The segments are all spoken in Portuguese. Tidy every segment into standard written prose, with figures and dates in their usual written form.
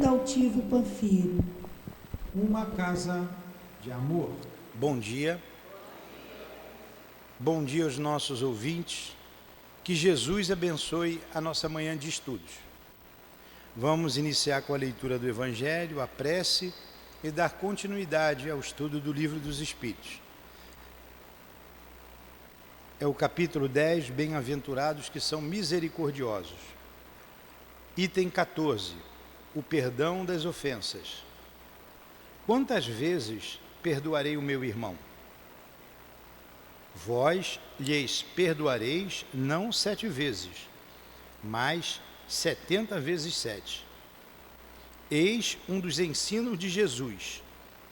Linda Altivo Panfiro. Uma casa de amor. Bom dia. Bom dia aos nossos ouvintes. Que Jesus abençoe a nossa manhã de estudos. Vamos iniciar com a leitura do Evangelho, a prece e dar continuidade ao estudo do Livro dos Espíritos. É o capítulo 10, Bem-aventurados que são misericordiosos. Item 14, o perdão das ofensas. Quantas vezes perdoarei o meu irmão? Vós lhes perdoareis não 7 vezes, mas 70 vezes 7. Eis um dos ensinos de Jesus,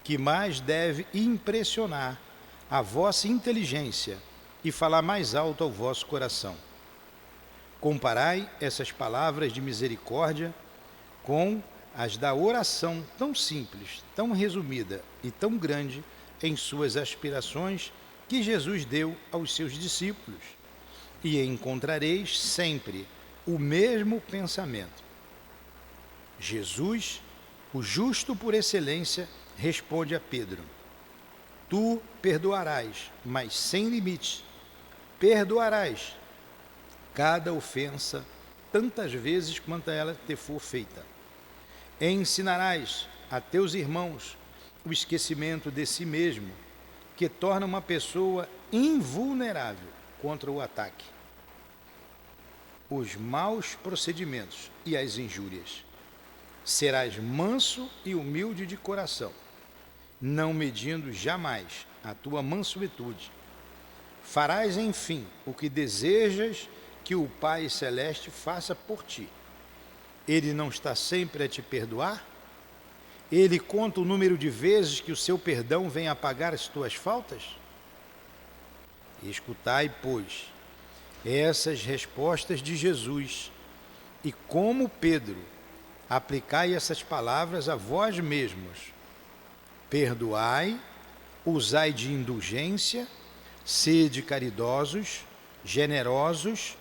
que mais deve impressionar a vossa inteligência e falar mais alto ao vosso coração. Comparai essas palavras de misericórdia com as da oração tão simples, tão resumida e tão grande em suas aspirações que Jesus deu aos seus discípulos, e encontrareis sempre o mesmo pensamento. Jesus, o justo por excelência, responde a Pedro: Tu perdoarás, mas sem limite. Perdoarás cada ofensa tantas vezes quanto ela te for feita. Ensinarás a teus irmãos o esquecimento de si mesmo, que torna uma pessoa invulnerável contra o ataque, os maus procedimentos e as injúrias. Serás manso e humilde de coração, não medindo jamais a tua mansuetude. Farás, enfim, o que desejas que o Pai Celeste faça por ti. Ele não está sempre a te perdoar? Ele conta o número de vezes que o seu perdão vem apagar as tuas faltas? Escutai, pois, essas respostas de Jesus, e como Pedro, aplicai essas palavras a vós mesmos. Perdoai, usai de indulgência, sede caridosos, generosos,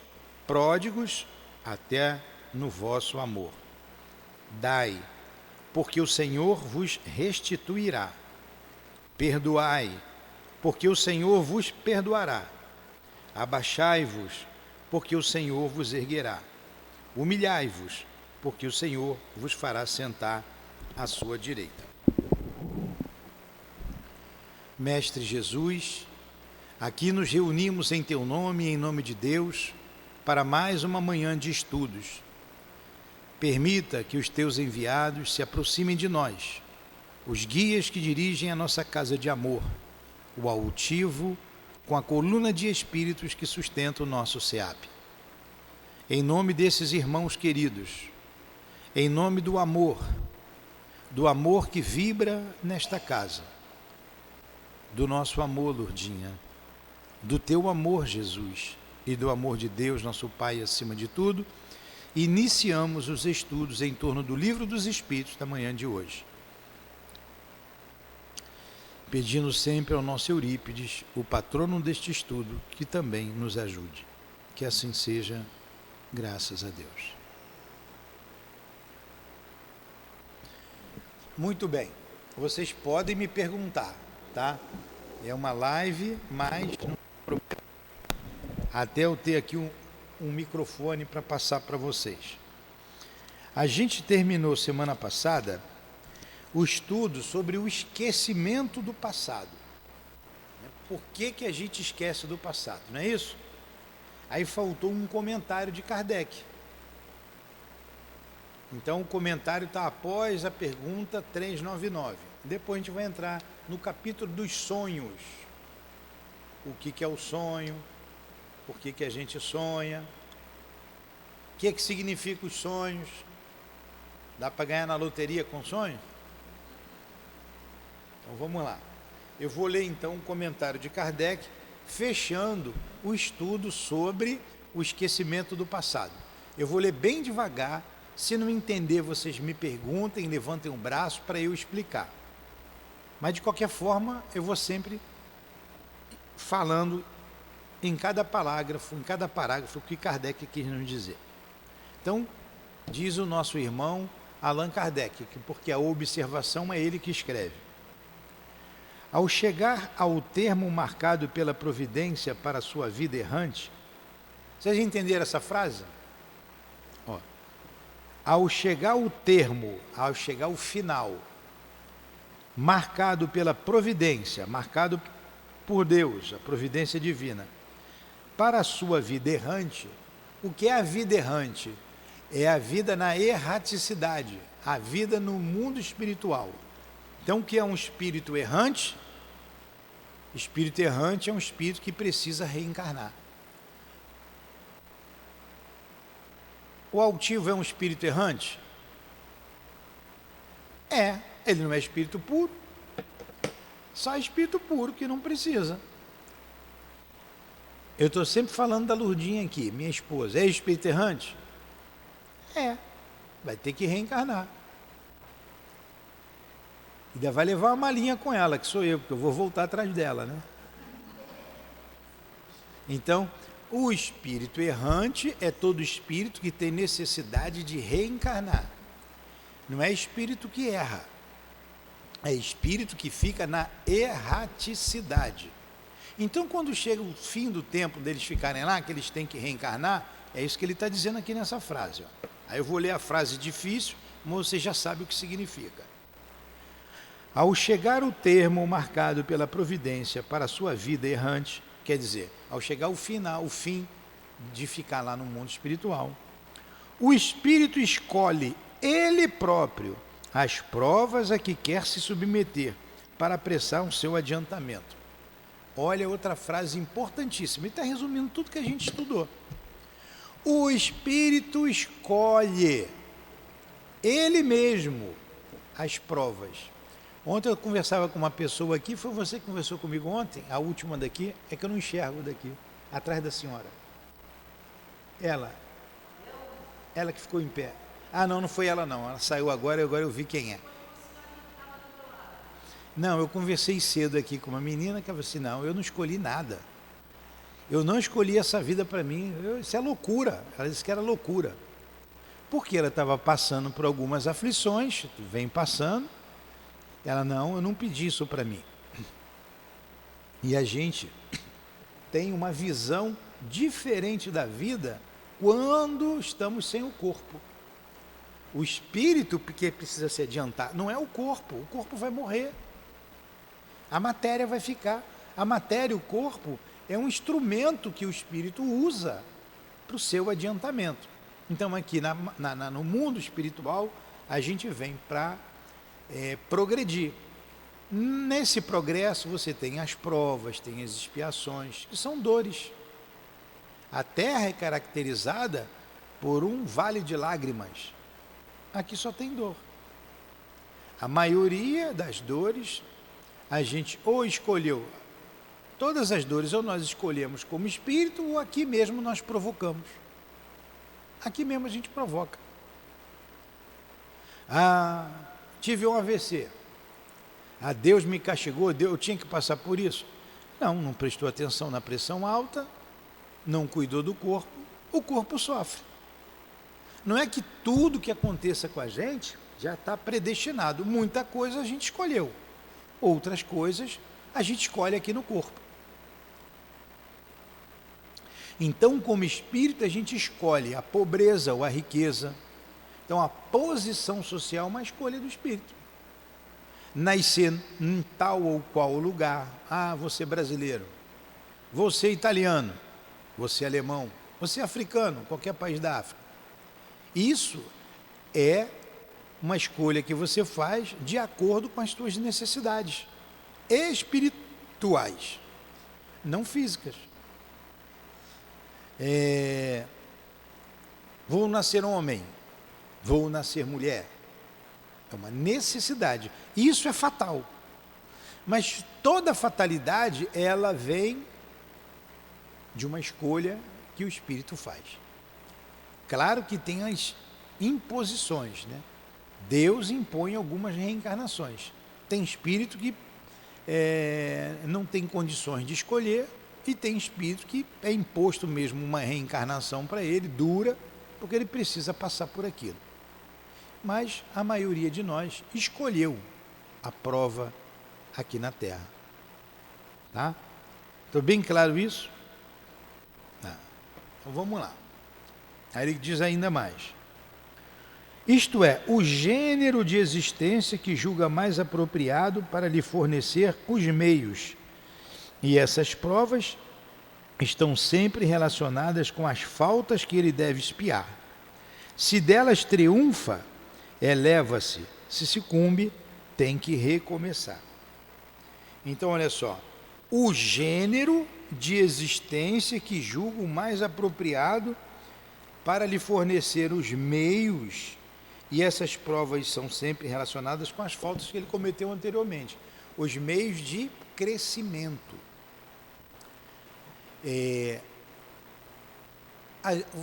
pródigos, até no vosso amor. Dai, porque o Senhor vos restituirá. Perdoai, porque o Senhor vos perdoará. Abaixai-vos, porque o Senhor vos erguerá. Humilhai-vos, porque o Senhor vos fará sentar à sua direita. Mestre Jesus, aqui nos reunimos em Teu nome e em nome de Deus para mais uma manhã de estudos. Permita que os Teus enviados se aproximem de nós, os guias que dirigem a nossa casa de amor, o altivo com a coluna de espíritos que sustenta o nosso SEAP. Em nome desses irmãos queridos, em nome do amor que vibra nesta casa, do nosso amor, Lourdinha, do Teu amor, Jesus, e do amor de Deus, nosso Pai, acima de tudo, iniciamos os estudos em torno do Livro dos Espíritos da manhã de hoje. Pedindo sempre ao nosso Eurípides, o patrono deste estudo, que também nos ajude. Que assim seja, graças a Deus. Muito bem, vocês podem me perguntar, tá? É uma live, mas não tem problema. Até eu ter aqui um microfone para passar para vocês. A gente terminou semana passada o estudo sobre o esquecimento do passado. Por que a gente esquece do passado, não é isso? Aí faltou um comentário de Kardec. Então o comentário está após a pergunta 399. Depois a gente vai entrar no capítulo dos sonhos. O que é o sonho? Por que a gente sonha? O que significa os sonhos? Dá para ganhar na loteria com sonho? Então vamos lá. Eu vou ler então um comentário de Kardec, fechando o estudo sobre o esquecimento do passado. Eu vou ler bem devagar. Se não entender, vocês me perguntem, levantem o braço para eu explicar. Mas de qualquer forma, eu vou sempre falando em cada parágrafo o que Kardec quis nos dizer. Então, diz o nosso irmão Allan Kardec, porque a observação é ele que escreve. Ao chegar ao termo marcado pela providência para a sua vida errante, vocês entenderam essa frase? Ó, ao chegar ao termo, ao chegar ao final, marcado pela providência, marcado por Deus, a providência divina, para a sua vida errante, o que é a vida errante? É a vida na erraticidade, a vida no mundo espiritual. Então, o que é um espírito errante? Espírito errante é um espírito que precisa reencarnar. O altivo é um espírito errante? Ele não é espírito puro. Só espírito puro que não precisa. Eu estou sempre falando da Lurdinha aqui, minha esposa. É espírito errante? Vai ter que reencarnar. Ainda vai levar uma malinha com ela, que sou eu, porque eu vou voltar atrás dela, né? Então, o espírito errante é todo espírito que tem necessidade de reencarnar. Não é espírito que erra. É espírito que fica na erraticidade. Então, quando chega o fim do tempo deles ficarem lá, que eles têm que reencarnar, é isso que ele está dizendo aqui nessa frase. Ó. Aí eu vou ler a frase difícil, mas você já sabe o que significa. Ao chegar o termo marcado pela providência para a sua vida errante, quer dizer, ao chegar o fim de ficar lá no mundo espiritual, o espírito escolhe ele próprio as provas a que quer se submeter para apressar o seu adiantamento. Olha outra frase importantíssima, ele está resumindo tudo que a gente estudou. O espírito escolhe ele mesmo as provas. Ontem eu conversava com uma pessoa aqui, foi você que conversou comigo ontem, a última daqui, é que eu não enxergo daqui, atrás da senhora. Ela que ficou em pé. Ah, não foi ela não, ela saiu agora eu vi quem é. Não, eu conversei cedo aqui com uma menina que falou assim, não, eu não escolhi nada. Eu não escolhi essa vida para mim, isso é loucura. Ela disse que era loucura. Porque ela estava passando por algumas aflições, vem passando. Ela, não, eu não pedi isso para mim. E a gente tem uma visão diferente da vida quando estamos sem o corpo. O espírito que precisa se adiantar não é o corpo vai morrer. A matéria vai ficar. A matéria, o corpo, é um instrumento que o espírito usa para o seu adiantamento. Então aqui no mundo espiritual, a gente vem para progredir. Nesse progresso você tem as provas, tem as expiações, que são dores. A Terra é caracterizada por um vale de lágrimas. Aqui só tem dor. A maioria das dores, a gente ou escolheu, todas as dores ou nós escolhemos como espírito, ou aqui mesmo nós provocamos. Aqui mesmo a gente provoca. Tive um AVC. Deus me castigou, eu tinha que passar por isso. Não prestou atenção na pressão alta, não cuidou do corpo, o corpo sofre. Não é que tudo que aconteça com a gente já está predestinado. Muita coisa a gente escolheu. Outras coisas a gente escolhe aqui no corpo. Então, como espírito, a gente escolhe a pobreza ou a riqueza. Então, a posição social é uma escolha do espírito. Nascer em tal ou qual lugar. Você brasileiro. Você italiano. Você alemão. Você africano, qualquer país da África. Isso é uma escolha que você faz de acordo com as suas necessidades espirituais, não físicas. Vou nascer homem, vou nascer mulher. É uma necessidade. Isso é fatal. Mas toda fatalidade, ela vem de uma escolha que o espírito faz. Claro que tem as imposições, né? Deus impõe algumas reencarnações. Tem espírito que não tem condições de escolher e tem espírito que é imposto mesmo uma reencarnação para ele, dura, porque ele precisa passar por aquilo. mas a maioria de nós escolheu a prova aqui na Terra. Tá? Estou bem claro isso? Tá. Então vamos lá. Aí ele diz ainda mais. Isto é, o gênero de existência que julga mais apropriado para lhe fornecer os meios. E essas provas estão sempre relacionadas com as faltas que ele deve expiar. Se delas triunfa, eleva-se. Se sucumbe, tem que recomeçar. Então, olha só. O gênero de existência que julga o mais apropriado para lhe fornecer os meios, e essas provas são sempre relacionadas com as faltas que ele cometeu anteriormente, os meios de crescimento.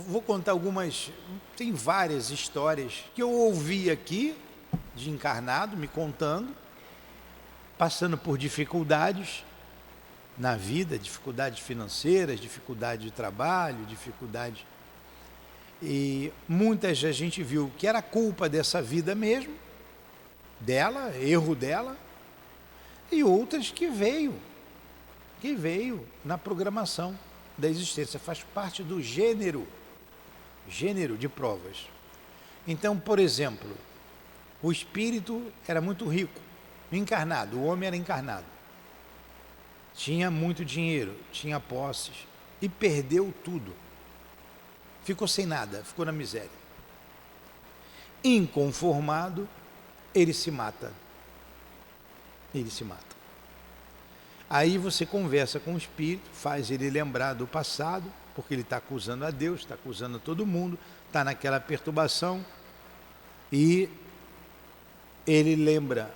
Vou contar algumas, tem várias histórias que eu ouvi aqui, de encarnado, me contando, passando por dificuldades na vida, dificuldades financeiras, dificuldade de trabalho, dificuldade. E muitas a gente viu que era culpa dessa vida mesmo, dela, erro dela, e outras que veio na programação da existência, faz parte do gênero de provas. Então, por exemplo, o espírito era muito rico, encarnado, o homem era encarnado, tinha muito dinheiro, tinha posses e perdeu tudo. Ficou sem nada, ficou na miséria. Inconformado, ele se mata. Aí você conversa com o espírito, faz ele lembrar do passado, porque ele está acusando a Deus, está acusando a todo mundo, está naquela perturbação, e ele lembra.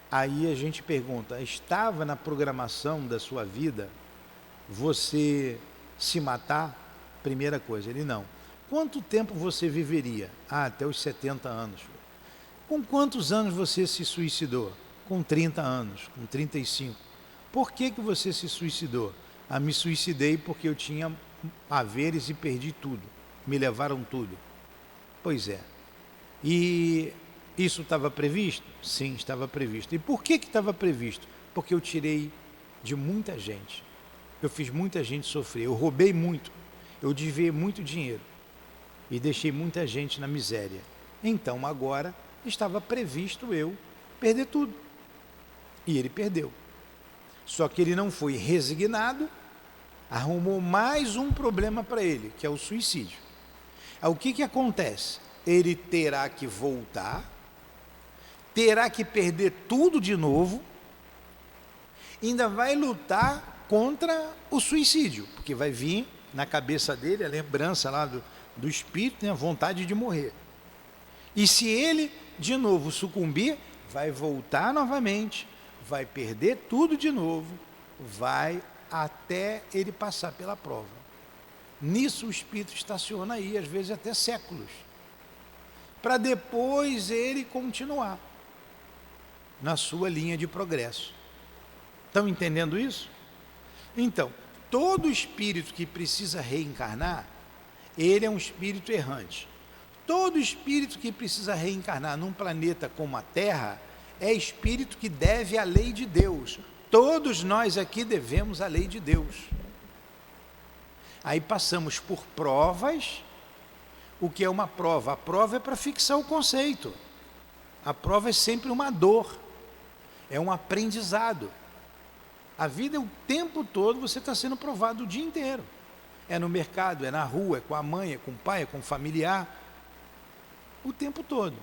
Aí a gente pergunta, estava na programação da sua vida você se matar? Primeira coisa, ele não. Quanto tempo você viveria? Até os 70 anos. Com quantos anos você se suicidou? Com 30 anos, com 35. Por que você se suicidou? Me suicidei porque eu tinha haveres e perdi tudo. Me levaram tudo. Pois é. E isso estava previsto? Sim, estava previsto. E por que estava previsto? Porque eu tirei de muita gente. Eu fiz muita gente sofrer. Eu roubei muito. Eu desviei muito dinheiro e deixei muita gente na miséria. Então agora estava previsto eu perder tudo. E ele perdeu. Só que ele não foi resignado, arrumou mais um problema para ele, que é o suicídio. Aí, o que acontece? Ele terá que voltar, terá que perder tudo de novo, ainda vai lutar contra o suicídio, porque vai vir na cabeça dele a lembrança lá do espírito, né, a vontade de morrer. E se ele, de novo, sucumbir, vai voltar novamente, vai perder tudo de novo, vai até ele passar pela prova. Nisso o espírito estaciona aí, às vezes até séculos, para depois ele continuar na sua linha de progresso. Estão entendendo isso? Então, todo espírito que precisa reencarnar, ele é um espírito errante. Todo espírito que precisa reencarnar num planeta como a Terra, é espírito que deve a lei de Deus. Todos nós aqui devemos a lei de Deus. Aí passamos por provas. O que é uma prova? A prova é para fixar o conceito. A prova é sempre uma dor, é um aprendizado. A vida é o tempo todo, você está sendo provado o dia inteiro. É no mercado, é na rua, é com a mãe, é com o pai, é com o familiar. O tempo todo.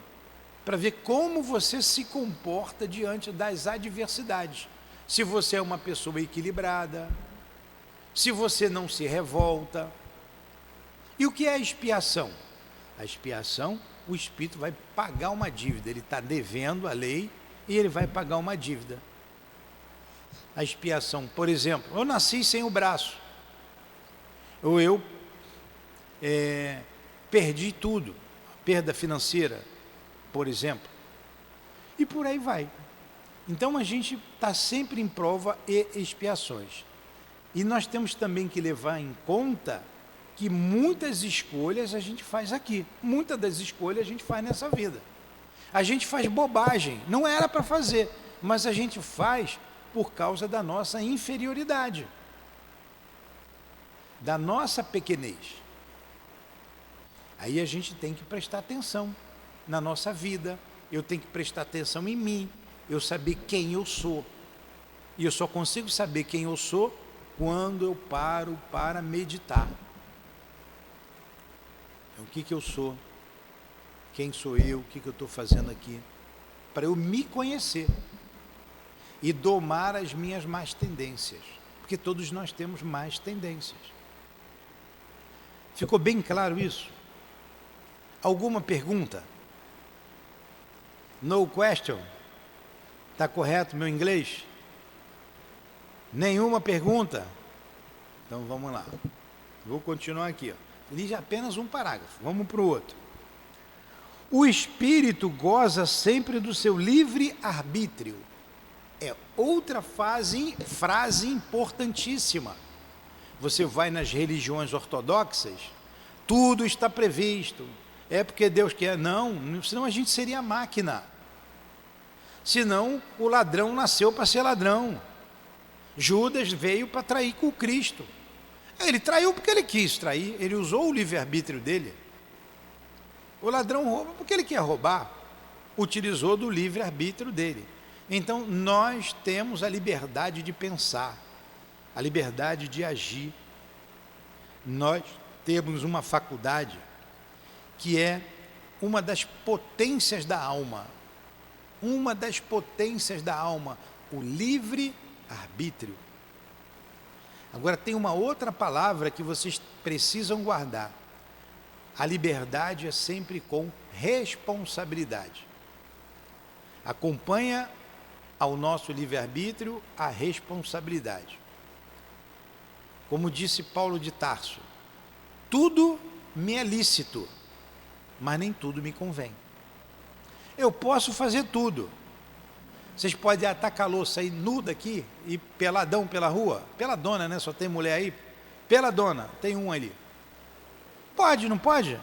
Para ver como você se comporta diante das adversidades. Se você é uma pessoa equilibrada, se você não se revolta. E o que é a expiação? A expiação, o espírito vai pagar uma dívida. Ele está devendo a lei e ele vai pagar uma dívida. A expiação, por exemplo, eu nasci sem o braço, ou eu perdi tudo, perda financeira, por exemplo, e por aí vai. Então a gente está sempre em prova e expiações, e nós temos também que levar em conta que muitas escolhas a gente faz aqui. Muitas das escolhas a gente faz nessa vida. A gente faz bobagem, não era para fazer, mas a gente faz por causa da nossa inferioridade, da nossa pequenez. Aí a gente tem que prestar atenção na nossa vida, eu tenho que prestar atenção em mim, eu saber quem eu sou. E eu só consigo saber quem eu sou quando eu paro para meditar. O que eu sou? Quem sou eu? O que eu estou fazendo aqui? Para eu me conhecer e domar as minhas más tendências, porque todos nós temos más tendências. Ficou bem claro isso? Alguma pergunta? No question? Está correto meu inglês? Nenhuma pergunta? Então vamos lá. Vou continuar aqui. Li já apenas um parágrafo. Vamos para o outro. O espírito goza sempre do seu livre arbítrio. É outra frase importantíssima. Você vai nas religiões ortodoxas, tudo está previsto. É porque Deus quer. Não, senão a gente seria máquina. Senão o ladrão nasceu para ser ladrão. Judas veio para trair com Cristo. Ele traiu porque ele quis trair, ele usou o livre-arbítrio dele. O ladrão rouba porque ele quer roubar, utilizou do livre-arbítrio dele. Então nós temos a liberdade de pensar, a liberdade de agir. Nós temos uma faculdade que é uma das potências da alma. Uma das potências da alma, o livre-arbítrio. Agora tem uma outra palavra que vocês precisam guardar. A liberdade é sempre com responsabilidade. Acompanha ao nosso livre-arbítrio a responsabilidade. Como disse Paulo de Tarso, tudo me é lícito, mas nem tudo me convém. Eu posso fazer tudo. Vocês podem atacar a louça aí nuda aqui e peladão pela rua? Peladona, né? Só tem mulher aí. Peladona, tem um ali. Pode, não pode?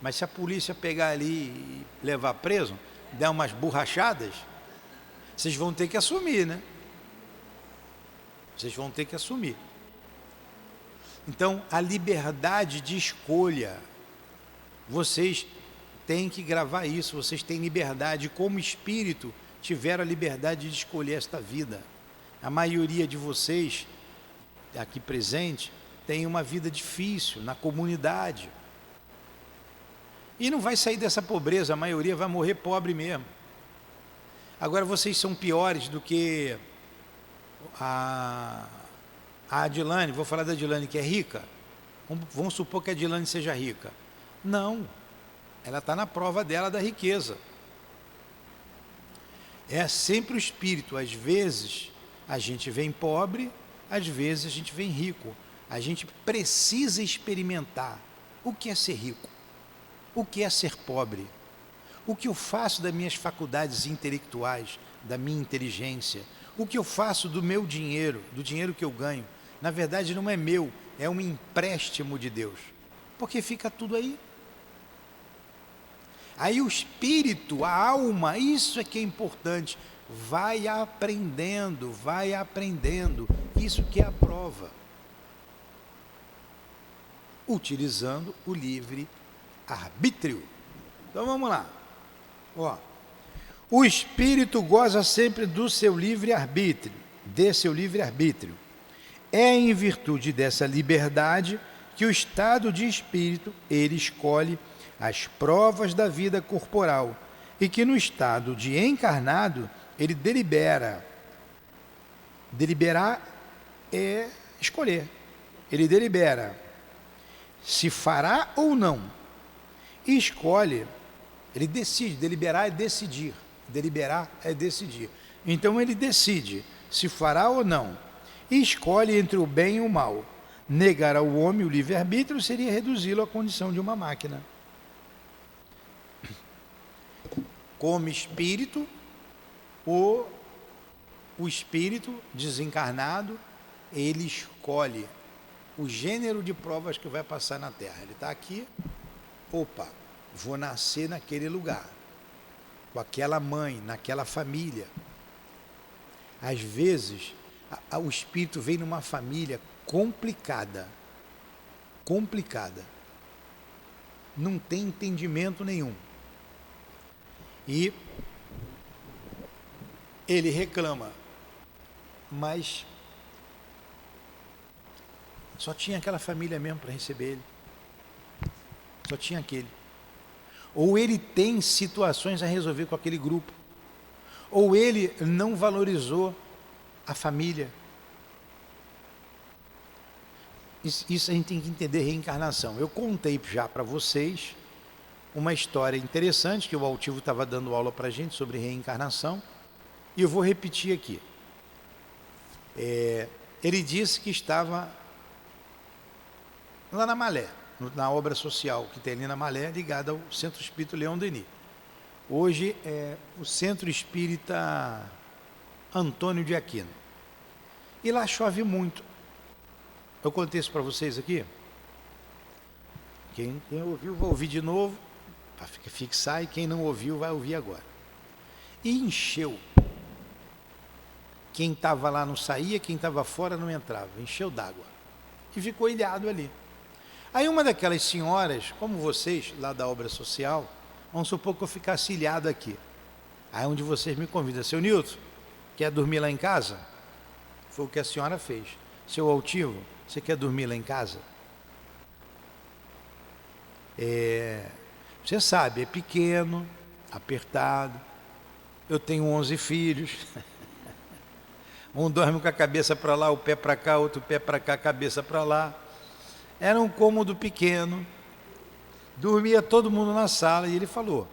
Mas se a polícia pegar ali e levar preso, der umas borrachadas, vocês vão ter que assumir, né? Vocês vão ter que assumir. Então, a liberdade de escolha, vocês têm que gravar isso, vocês têm liberdade, como espírito, tiveram a liberdade de escolher esta vida. A maioria de vocês, aqui presente, tem uma vida difícil na comunidade. E não vai sair dessa pobreza, a maioria vai morrer pobre mesmo. Agora vocês são piores do que a Adilane, vou falar da Adilane que é rica. Vamos supor que a Adilane seja rica. Não, ela está na prova dela da riqueza. É sempre o espírito, às vezes a gente vem pobre, às vezes a gente vem rico. A gente precisa experimentar o que é ser rico, o que é ser pobre, o que eu faço das minhas faculdades intelectuais, da minha inteligência, o que eu faço do meu dinheiro, do dinheiro que eu ganho. Na verdade não é meu, é um empréstimo de Deus, porque fica tudo aí. Aí o espírito, a alma, isso é que é importante, vai aprendendo, isso que é a prova, utilizando o livre-arbítrio. Então vamos lá. Ó, o espírito goza sempre do seu livre-arbítrio, É em virtude dessa liberdade que o estado de espírito, ele escolhe as provas da vida corporal, e que no estado de encarnado, ele delibera. Deliberar é escolher. Ele delibera se fará ou não. E escolhe, ele decide. Deliberar é decidir. Deliberar é decidir. Então ele decide se fará ou não. E escolhe entre o bem e o mal. Negar ao homem o livre-arbítrio seria reduzi-lo à condição de uma máquina. Como espírito, o espírito desencarnado, ele escolhe o gênero de provas que vai passar na Terra. Ele está aqui, opa, vou nascer naquele lugar, com aquela mãe, naquela família. Às vezes, o espírito vem numa família complicada, não tem entendimento nenhum. E ele reclama, mas só tinha aquela família mesmo para receber ele. Só tinha aquele. Ou ele tem situações a resolver com aquele grupo, ou ele não valorizou a família. Isso a gente tem que entender reencarnação. Eu contei já para vocês uma história interessante que o Altivo estava dando aula para a gente sobre reencarnação, e eu vou repetir aqui. Ele disse que estava lá na Malé, na obra social que tem ali na Malé, ligada ao Centro Espírita Leon Denis. Hoje é o Centro Espírita Antônio de Aquino. E lá chove muito. Eu contei isso para vocês aqui. Quem ouviu vai ouvir de novo, para fixar, e quem não ouviu vai ouvir agora. E encheu. Quem estava lá não saía, quem estava fora não entrava. Encheu d'água. E ficou ilhado ali. Aí uma daquelas senhoras, como vocês, lá da obra social, vamos supor que eu ficasse ilhado aqui. Aí onde vocês me convidam, seu Nilton, quer dormir lá em casa? Foi o que a senhora fez. Seu Altivo, você quer dormir lá em casa? Você sabe, é pequeno, apertado. Eu tenho 11 filhos. Um dorme com a cabeça para lá, o pé para cá, outro pé para cá, a cabeça para lá. Era um cômodo pequeno. Dormia todo mundo na sala, e ele falou,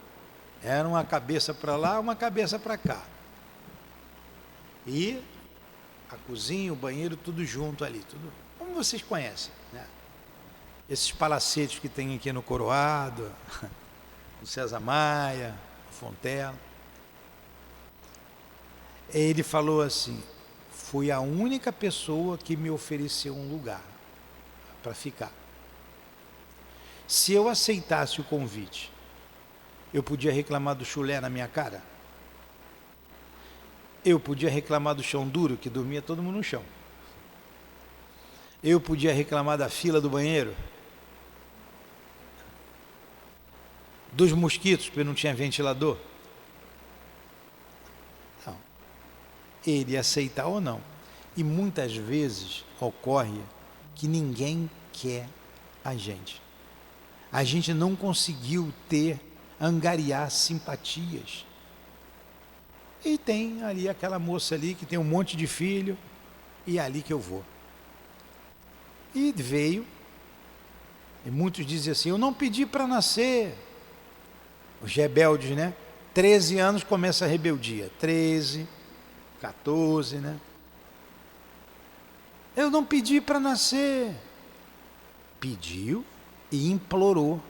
era uma cabeça para lá, uma cabeça para cá. E a cozinha, o banheiro, tudo junto ali, tudo como vocês conhecem, né? Esses palacetes que tem aqui no Coroado, o César Maia, o Fontela. Ele falou assim, fui a única pessoa que me ofereceu um lugar para ficar. Se eu aceitasse o convite, eu podia reclamar do chulé na minha cara? Eu podia reclamar do chão duro, que dormia todo mundo no chão? Eu podia reclamar da fila do banheiro? Dos mosquitos, porque não tinha ventilador? Não. Ele ia aceitar ou não. E muitas vezes ocorre que ninguém quer a gente. A gente não conseguiu angariar simpatias. E tem ali aquela moça ali que tem um monte de filho, e é ali que eu vou. E veio, e muitos dizem assim, eu não pedi para nascer. Os rebeldes, né? 13 anos começa a rebeldia. 13, 14, né? Eu não pedi para nascer. Pediu e implorou.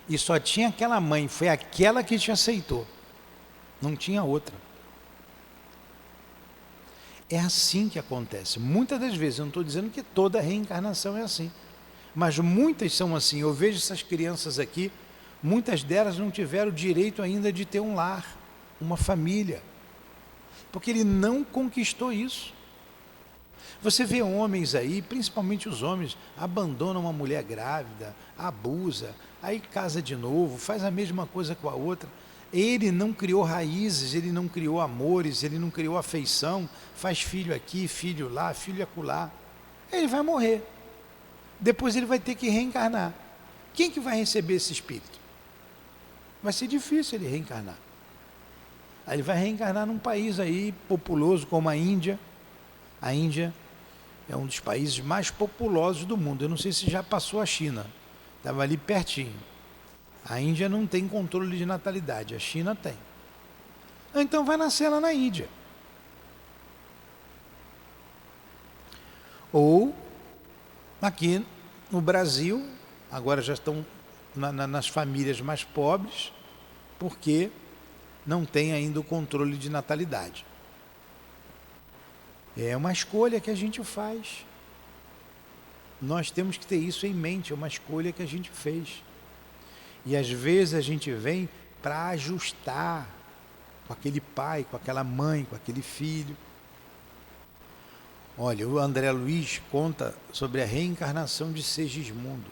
E só tinha aquela mãe, foi aquela que te aceitou. Não tinha outra. É assim que acontece. Muitas das vezes, eu não estou dizendo que toda reencarnação é assim, mas muitas são assim. Eu vejo essas crianças aqui, muitas delas não tiveram o direito ainda de ter um lar, uma família, porque ele não conquistou isso. Você vê homens aí, principalmente os homens, abandonam uma mulher grávida, abusa, aí casa de novo, faz a mesma coisa com a outra. Ele não criou raízes, ele não criou amores, ele não criou afeição, faz filho aqui, filho lá, filho acolá. Ele vai morrer. Depois ele vai ter que reencarnar. Quem que vai receber esse espírito? Vai ser difícil ele reencarnar. Aí ele vai reencarnar num país aí populoso como a Índia. A Índia é um dos países mais populosos do mundo. Eu não sei se já passou a China. Estava ali pertinho. A Índia não tem controle de natalidade, a China tem. Então vai nascer lá na Índia. Ou aqui no Brasil, agora já estão nas famílias mais pobres, porque não tem ainda o controle de natalidade. É uma escolha que a gente faz. Nós temos que ter isso em mente, é uma escolha que a gente fez. E às vezes a gente vem para ajustar com aquele pai, com aquela mãe, com aquele filho. Olha, o André Luiz conta sobre a reencarnação de Segismundo.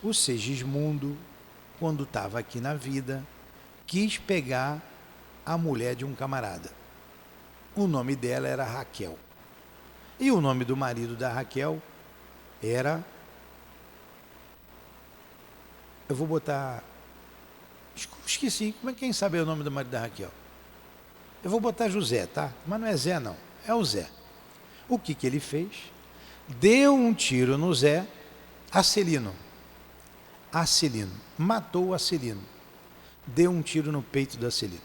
O Segismundo, quando estava aqui na vida, quis pegar a mulher de um camarada. O nome dela era Raquel. E o nome do marido da Raquel era... Eu vou botar... Esqueci. Como é que quem sabe é o nome do marido da Raquel? Eu vou botar José, tá? Mas não é Zé, não. É o Zé. O que ele fez? Deu um tiro no Zé, Acelino. Matou o Acelino. Deu um tiro no peito do Acelino.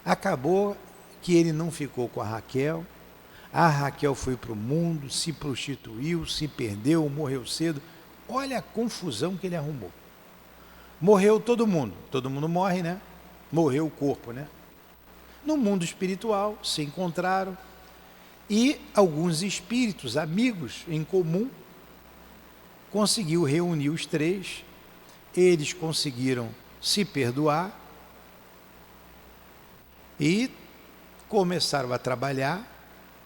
Acabou que ele não ficou com a Raquel foi para o mundo, se prostituiu, se perdeu, morreu cedo. Olha a confusão que ele arrumou. Morreu todo mundo morre, né? Morreu o corpo, né? No mundo espiritual se encontraram e alguns espíritos, amigos em comum, conseguiu reunir os três. Eles conseguiram se perdoar e começaram a trabalhar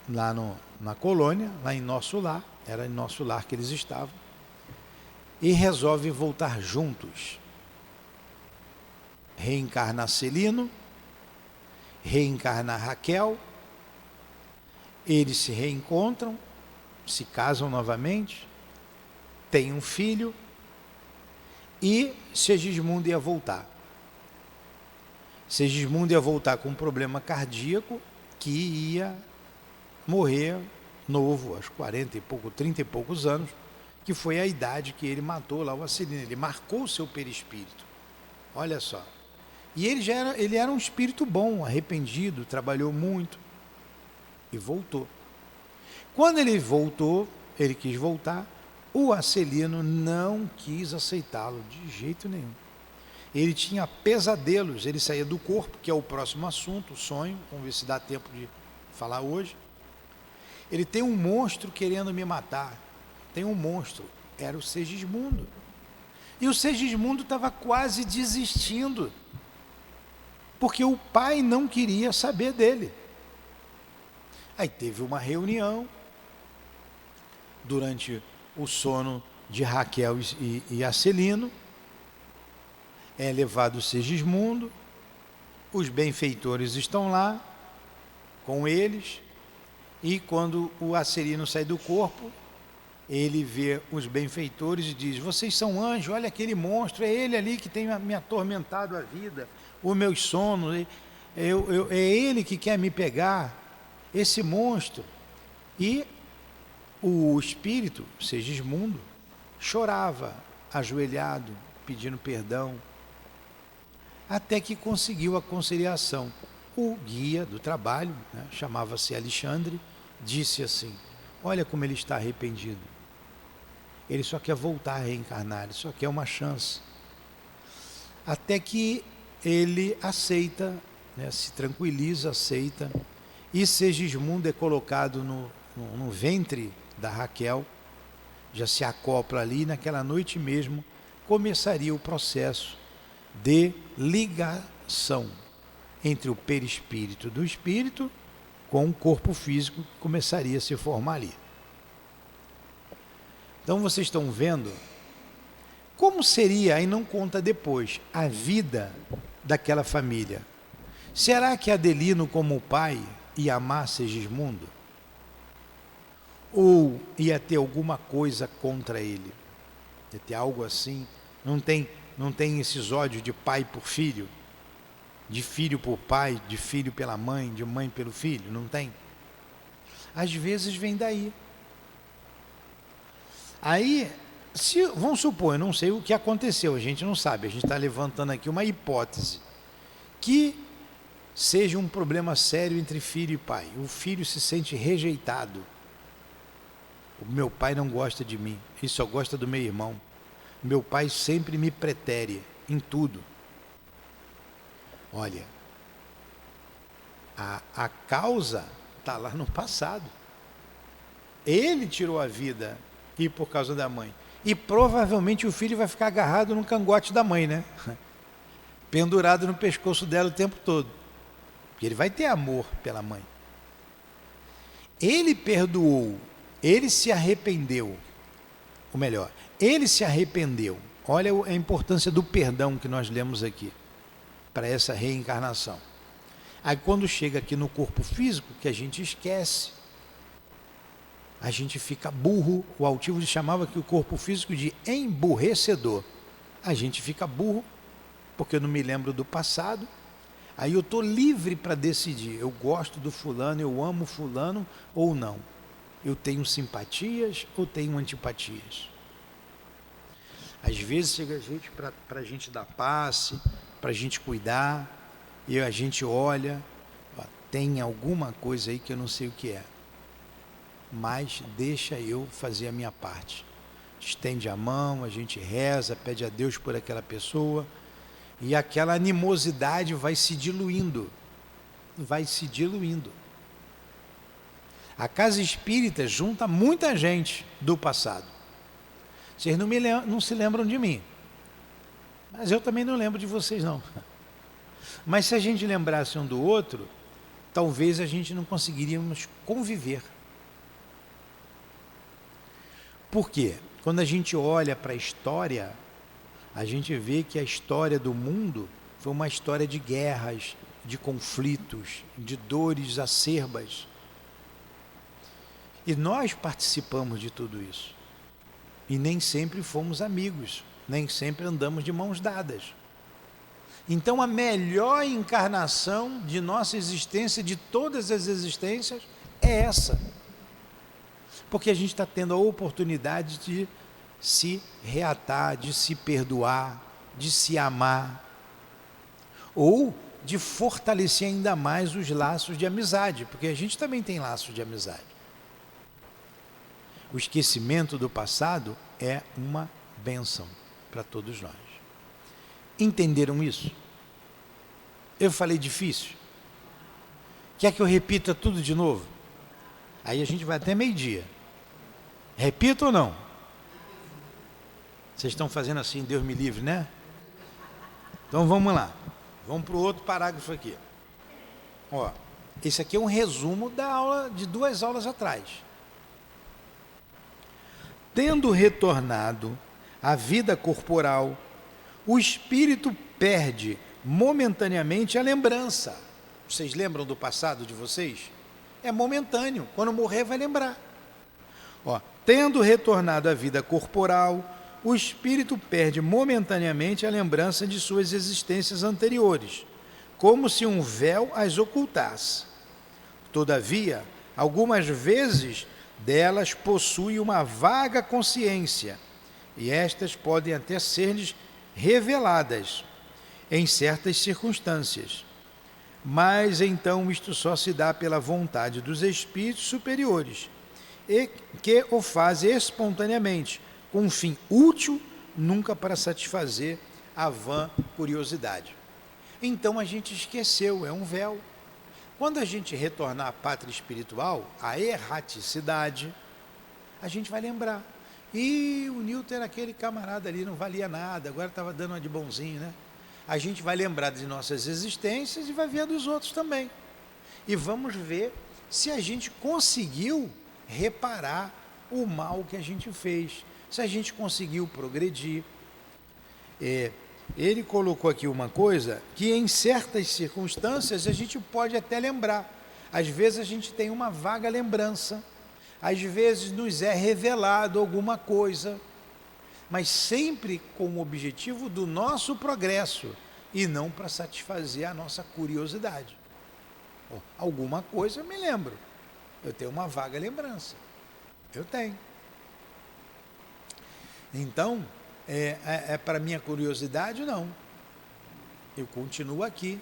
lá na colônia, lá em Nosso Lar. Era em Nosso Lar que eles estavam. E resolvem voltar juntos. Reencarna Celino, reencarna Raquel. Eles se reencontram, se casam novamente, têm um filho e Segismundo ia voltar. Segismundo ia voltar com um problema cardíaco que ia morrer novo, aos 30 e poucos anos, que foi a idade que ele matou lá o Acelino. Ele marcou o seu perispírito. Olha só. E ele era um espírito bom, arrependido, trabalhou muito e voltou. Quando ele voltou, ele quis voltar, o Acelino não quis aceitá-lo de jeito nenhum. Ele tinha pesadelos, ele saía do corpo, que é o próximo assunto, o sonho, vamos ver se dá tempo de falar hoje. Ele tem um monstro querendo me matar, tem um monstro, era o Segismundo. E o Segismundo estava quase desistindo, porque o pai não queria saber dele. Aí teve uma reunião, durante o sono de Raquel e Acelino, é levado o Segismundo, os benfeitores estão lá com eles, e quando o Acelino sai do corpo, ele vê os benfeitores e diz: vocês são anjos, olha aquele monstro, é ele ali que tem me atormentado a vida, os meus sonos, é ele que quer me pegar, esse monstro. E o espírito, Segismundo, chorava, ajoelhado, pedindo perdão, até que conseguiu a conciliação. O guia do trabalho, né, chamava-se Alexandre, disse assim: olha como ele está arrependido. Ele só quer voltar a reencarnar, ele só quer uma chance. Até que ele aceita, né, se tranquiliza, aceita, e Segismundo é colocado no ventre da Raquel, já se acopla ali, naquela noite mesmo começaria o processo de ligação entre o perispírito do espírito com o corpo físico que começaria a se formar ali. Então vocês estão vendo como seria, aí não conta depois, a vida daquela família. Será que Adelino, como pai, ia amar Segismundo? Ou ia ter alguma coisa contra ele? Ia ter algo assim? Não tem esses ódios de pai por filho? De filho por pai, de filho pela mãe, de mãe pelo filho? Não tem? Às vezes vem daí. Aí, vamos supor, eu não sei o que aconteceu, a gente não sabe, a gente está levantando aqui uma hipótese, que seja um problema sério entre filho e pai. O filho se sente rejeitado. O meu pai não gosta de mim, ele só gosta do meu irmão. Meu pai sempre me pretere em tudo. Olha, a causa está lá no passado. Ele tirou a vida e por causa da mãe. E provavelmente o filho vai ficar agarrado no cangote da mãe, né? Pendurado no pescoço dela o tempo todo. Porque ele vai ter amor pela mãe. Ele perdoou, ele se arrependeu. Ou melhor, ele se arrependeu. Olha a importância do perdão que nós lemos aqui, para essa reencarnação. Aí quando chega aqui no corpo físico, que a gente esquece, a gente fica burro. O altivo chamava que o corpo físico de emburrecedor. A gente fica burro, porque eu não me lembro do passado. Aí eu estou livre para decidir, eu gosto do fulano, eu amo fulano ou não. Eu tenho simpatias ou tenho antipatias. Às vezes chega a gente para a gente dar passe, para a gente cuidar, e a gente olha, ó, tem alguma coisa aí que eu não sei o que é, mas deixa eu fazer a minha parte. Estende a mão, a gente reza, pede a Deus por aquela pessoa, e aquela animosidade vai se diluindo, vai se diluindo. A casa espírita junta muita gente do passado. Vocês não se lembram de mim, mas eu também não lembro de vocês não. Mas se a gente lembrasse um do outro, talvez a gente não conseguiríamos conviver. Por quê? Quando a gente olha para a história, a gente vê que a história do mundo foi uma história de guerras, de conflitos, de dores acerbas. E nós participamos de tudo isso. E nem sempre fomos amigos, nem sempre andamos de mãos dadas. Então a melhor encarnação de nossa existência, de todas as existências, é essa. Porque a gente está tendo a oportunidade de se reatar, de se perdoar, de se amar, ou de fortalecer ainda mais os laços de amizade, porque a gente também tem laços de amizade. O esquecimento do passado é uma bênção para todos nós. Entenderam isso? Eu falei difícil? Quer que eu repita tudo de novo? Aí a gente vai até meio-dia. Repita ou não? Vocês estão fazendo assim, Deus me livre, né? Então vamos lá. Vamos para o outro parágrafo aqui. Ó, esse aqui é um resumo da aula de 2 aulas atrás. Tendo retornado à vida corporal, o espírito perde momentaneamente a lembrança. Vocês lembram do passado de vocês? É momentâneo. Quando morrer, vai lembrar. Ó, tendo retornado à vida corporal, o espírito perde momentaneamente a lembrança de suas existências anteriores, como se um véu as ocultasse. Todavia, algumas vezes delas possui uma vaga consciência, e estas podem até ser-lhes reveladas em certas circunstâncias. Mas então isto só se dá pela vontade dos espíritos superiores, e que o fazem espontaneamente, com um fim útil, nunca para satisfazer a vã curiosidade. Então a gente esqueceu, é um véu. Quando a gente retornar à pátria espiritual, a erraticidade, a gente vai lembrar. E o Newton era aquele camarada ali, não valia nada, agora estava dando uma de bonzinho, né? A gente vai lembrar de nossas existências e vai ver a dos outros também. E vamos ver se a gente conseguiu reparar o mal que a gente fez, se a gente conseguiu progredir. Ele colocou aqui uma coisa que em certas circunstâncias a gente pode até lembrar. Às vezes a gente tem uma vaga lembrança, às vezes nos é revelado alguma coisa, mas sempre com o objetivo do nosso progresso e não para satisfazer a nossa curiosidade. Alguma coisa eu me lembro, eu tenho uma vaga lembrança, eu tenho. Então, para minha curiosidade, não. Eu continuo aqui,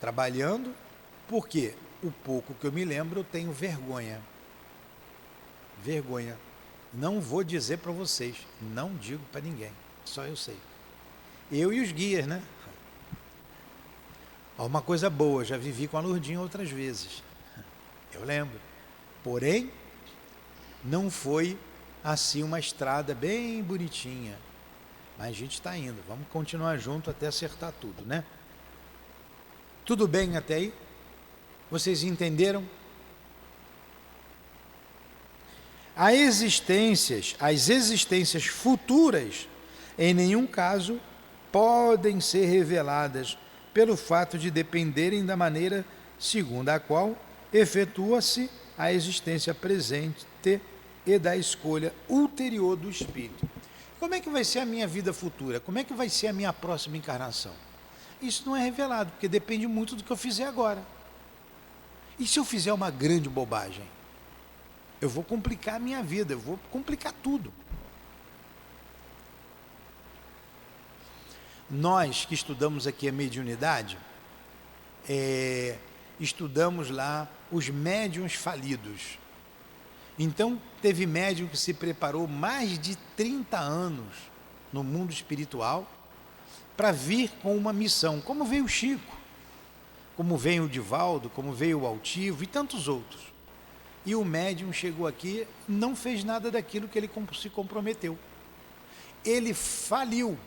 trabalhando, porque o pouco que eu me lembro eu tenho vergonha. Vergonha. Não vou dizer para vocês, não digo para ninguém, só eu sei. Eu e os guias, né? Uma coisa boa, já vivi com a Lourdinha outras vezes. Eu lembro. Porém, não foi assim uma estrada bem bonitinha. Mas a gente está indo, vamos continuar junto até acertar tudo, né? Tudo bem até aí? Vocês entenderam? As existências futuras, em nenhum caso, podem ser reveladas pelo fato de dependerem da maneira segundo a qual efetua-se a existência presente e da escolha ulterior do espírito. Como é que vai ser a minha vida futura? Como é que vai ser a minha próxima encarnação? Isso não é revelado, porque depende muito do que eu fizer agora. E se eu fizer uma grande bobagem? Eu vou complicar a minha vida, eu vou complicar tudo. Nós que estudamos aqui a mediunidade, estudamos lá os médiuns falidos. Então, teve médium que se preparou mais de 30 anos no mundo espiritual para vir com uma missão, como veio o Chico, como veio o Divaldo, como veio o Altivo e tantos outros. E o médium chegou aqui, não fez nada daquilo que ele se comprometeu. Ele faliu.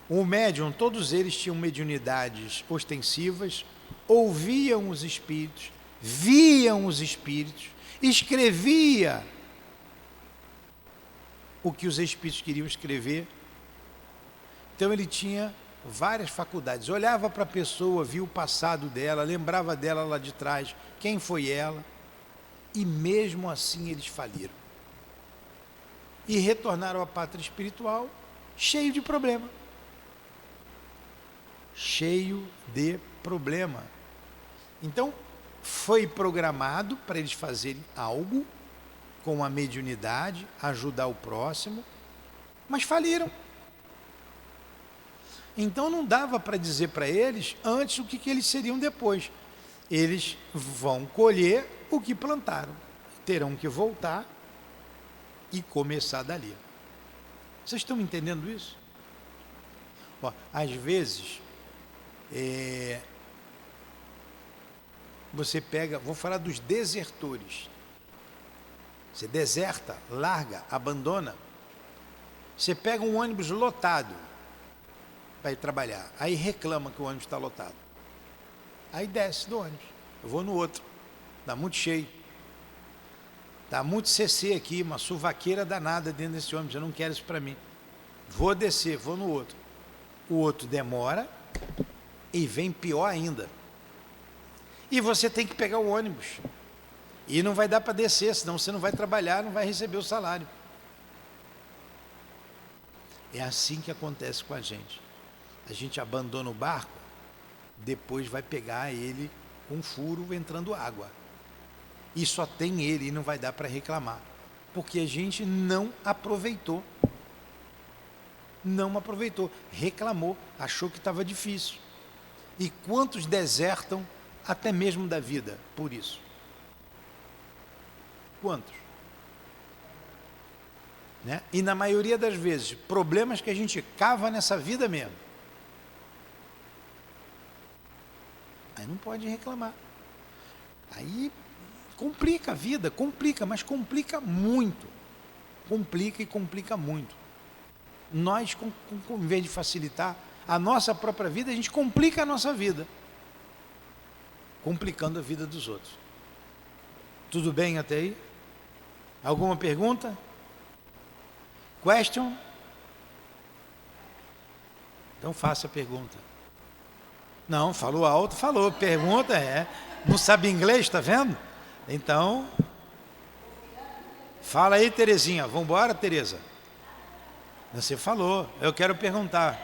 O médium, todos eles tinham mediunidades ostensivas, ouviam os espíritos, viam os espíritos, escrevia o que os espíritos queriam escrever. Então ele tinha várias faculdades, olhava para a pessoa, via o passado dela, lembrava dela lá de trás, quem foi ela, e mesmo assim eles faliram e retornaram à pátria espiritual cheio de problema, Então foi programado para eles fazerem algo com a mediunidade, ajudar o próximo, mas faliram. Então não dava para dizer para eles antes o que eles seriam depois. Eles vão colher o que plantaram, terão que voltar e começar dali. Vocês estão entendendo isso? Ó, às vezes, você pega, vou falar dos desertores. Você deserta, larga, abandona. Você pega um ônibus lotado para ir trabalhar, aí reclama que o ônibus está lotado. Aí desce do ônibus, eu vou no outro, está muito cheio. Está muito CC aqui, uma suvaqueira danada dentro desse ônibus, eu não quero isso para mim. Vou descer, vou no outro. O outro demora e vem pior ainda. E você tem que pegar o ônibus. E não vai dar para descer, senão você não vai trabalhar, não vai receber o salário. É assim que acontece com a gente. A gente abandona o barco, depois vai pegar ele com furo entrando água. E só tem ele e não vai dar para reclamar. Porque a gente não aproveitou. Não aproveitou. Reclamou, achou que estava difícil. E quantos desertam até mesmo da vida por isso? Quantos? Né? E na maioria das vezes, problemas que a gente cava nessa vida mesmo. Aí não pode reclamar. Aí complica a vida, complica, mas complica muito. Complica e complica muito. Nós, em vez de facilitar a nossa própria vida, a gente complica a nossa vida, complicando a vida dos outros. Tudo bem até aí? Alguma pergunta? Question? Então faça a pergunta. Não, falou alto, falou. Pergunta não sabe inglês, está vendo? Então, fala aí, Terezinha. Vamos embora, Tereza? Você falou, eu quero perguntar.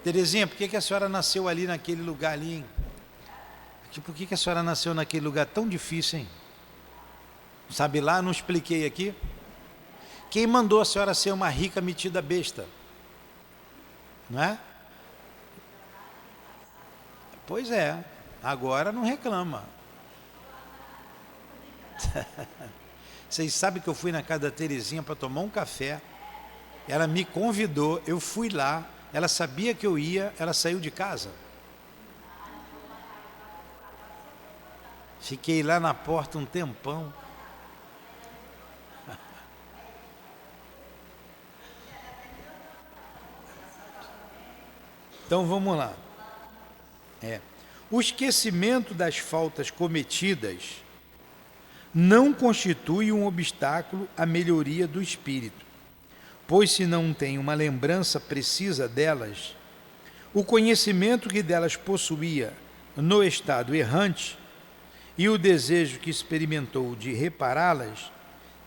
Terezinha, por que a senhora nasceu ali naquele lugar ali, hein? Por que a senhora nasceu naquele lugar tão difícil, hein? Sabe lá, não expliquei aqui. Quem mandou a senhora ser uma rica metida besta? Não é? Pois é, agora não reclama. Vocês sabem que eu fui na casa da Terezinha para tomar um café. Ela me convidou, eu fui lá. Ela sabia que eu ia, ela saiu de casa. Fiquei lá na porta um tempão. Então vamos lá. O esquecimento das faltas cometidas não constitui um obstáculo à melhoria do espírito, pois se não tem uma lembrança precisa delas, o conhecimento que delas possuía no estado errante e o desejo que experimentou de repará-las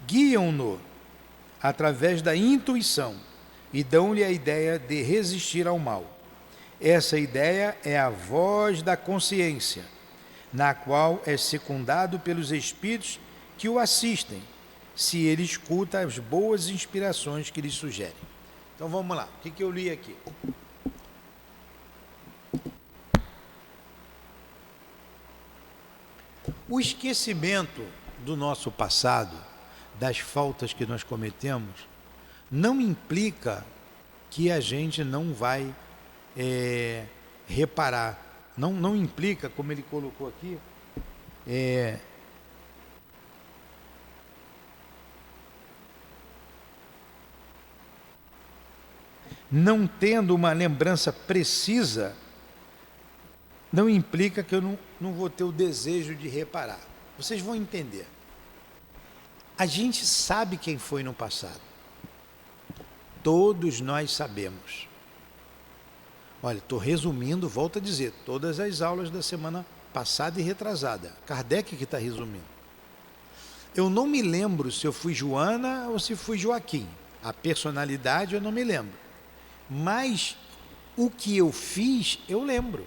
guiam-no através da intuição e dão-lhe a ideia de resistir ao mal. Essa ideia é a voz da consciência, na qual é secundado pelos espíritos que o assistem, se ele escuta as boas inspirações que lhe sugerem. Então vamos lá, o que eu li aqui? O esquecimento do nosso passado, das faltas que nós cometemos, não implica que a gente não vai reparar. Não implica, como ele colocou aqui, não tendo uma lembrança precisa, não implica que eu não vou ter o desejo de reparar. Vocês vão entender. A gente sabe quem foi no passado. Todos nós sabemos. Olha, estou resumindo, volto a dizer, todas as aulas da semana passada e retrasada. Kardec que está resumindo. Eu não me lembro se eu fui Joana ou se fui Joaquim. A personalidade eu não me lembro. Mas o que eu fiz, eu lembro.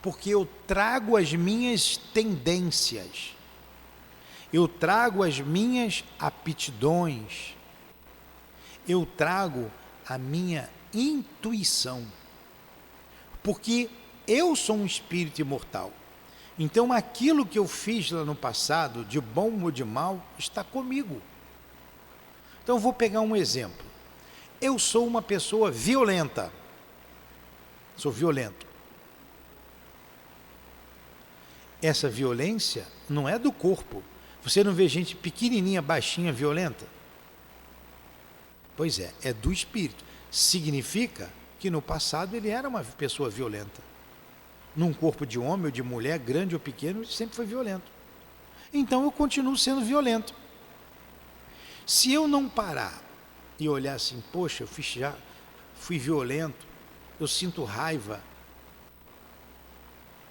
Porque eu trago as minhas tendências. Eu trago as minhas aptidões. Eu trago a minha intuição. Porque eu sou um espírito imortal. Então aquilo que eu fiz lá no passado, de bom ou de mal, está comigo. Então eu vou pegar um exemplo. Eu sou uma pessoa violenta. Sou violento. Essa violência não é do corpo. Você não vê gente pequenininha, baixinha, violenta? Pois é do espírito. Significa que no passado ele era uma pessoa violenta. Num corpo de homem ou de mulher, grande ou pequeno, ele sempre foi violento. Então eu continuo sendo violento. Se eu não parar e olhar assim, poxa, já fui violento, eu sinto raiva.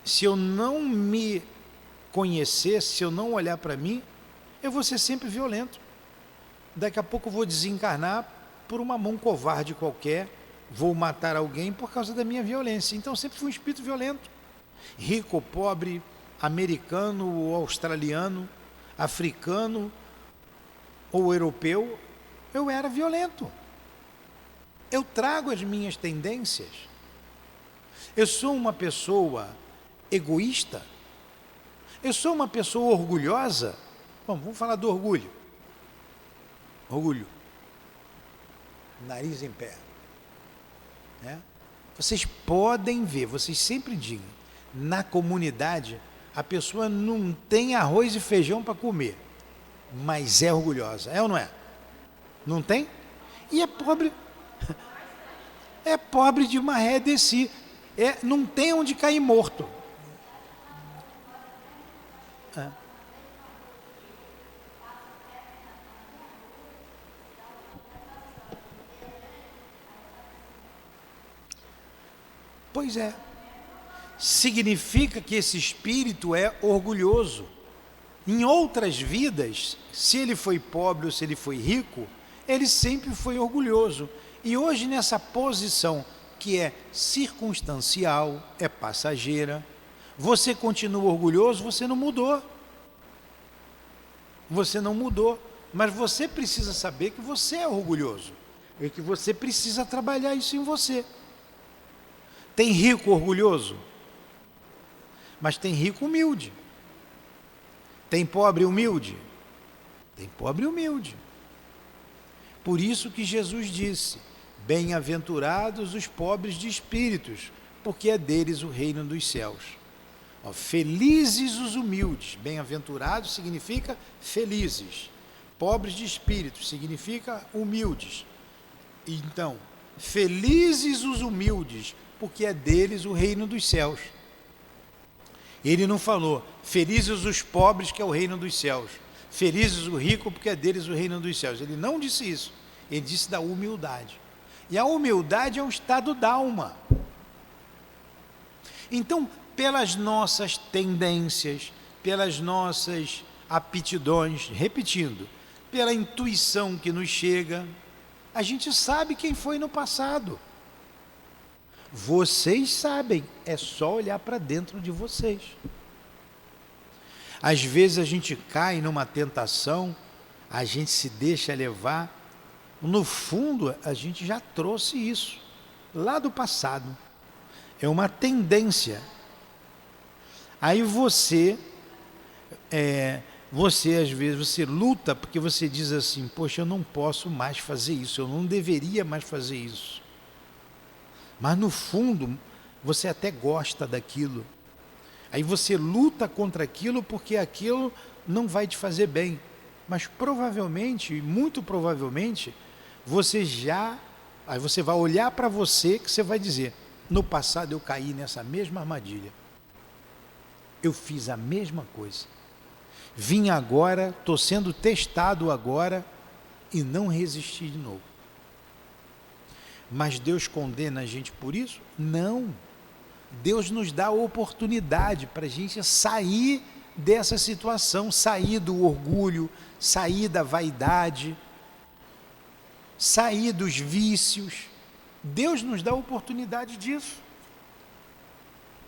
Se eu não me conhecer, se eu não olhar para mim, eu vou ser sempre violento. Daqui a pouco eu vou desencarnar por uma mão covarde qualquer, vou matar alguém por causa da minha violência. Então eu sempre fui um espírito violento. Rico ou pobre, americano ou australiano, africano ou europeu, eu era violento. Eu trago as minhas tendências. Eu sou uma pessoa egoísta. Eu sou uma pessoa orgulhosa. Bom, vamos falar do orgulho. Orgulho. Nariz em pé. Vocês podem ver, vocês sempre digam, na comunidade a pessoa não tem arroz e feijão para comer, mas é orgulhosa, é ou não é? Não tem? E é pobre de maré de si, não tem onde cair morto. Pois é. Significa que esse espírito é orgulhoso. Em outras vidas, se ele foi pobre ou se ele foi rico, ele sempre foi orgulhoso. E hoje nessa posição que é circunstancial, é passageira, você continua orgulhoso, você não mudou. Você não mudou. Mas você precisa saber que você é orgulhoso. E que você precisa trabalhar isso em você. Tem rico orgulhoso? Mas tem rico humilde. Tem pobre humilde? Tem pobre humilde. Por isso que Jesus disse, bem-aventurados os pobres de espíritos, porque é deles o reino dos céus. Felizes os humildes. Bem-aventurados significa felizes. Pobres de espírito significa humildes. Então, felizes os humildes, porque é deles o reino dos céus. Ele não falou, felizes os pobres, que é o reino dos céus. Felizes o rico, porque é deles o reino dos céus. Ele não disse isso. Ele disse da humildade. E a humildade é um estado d'alma. Então, pelas nossas tendências, pelas nossas aptidões, repetindo, pela intuição que nos chega, a gente sabe quem foi no passado. Vocês sabem, é só olhar para dentro de vocês. Às vezes a gente cai numa tentação, a gente se deixa levar, no fundo a gente já trouxe isso, lá do passado. É uma tendência. Aí você às vezes, você luta porque você diz assim, poxa, eu não posso mais fazer isso, eu não deveria mais fazer isso. Mas no fundo, você até gosta daquilo. Aí você luta contra aquilo porque aquilo não vai te fazer bem. Mas provavelmente, muito provavelmente, aí você vai olhar para você que você vai dizer, no passado eu caí nessa mesma armadilha. Eu fiz a mesma coisa. Vim agora, estou sendo testado agora e não resisti de novo. Mas Deus condena a gente por isso? Não. Deus nos dá a oportunidade para a gente sair dessa situação, sair do orgulho, sair da vaidade, sair dos vícios. Deus nos dá a oportunidade disso.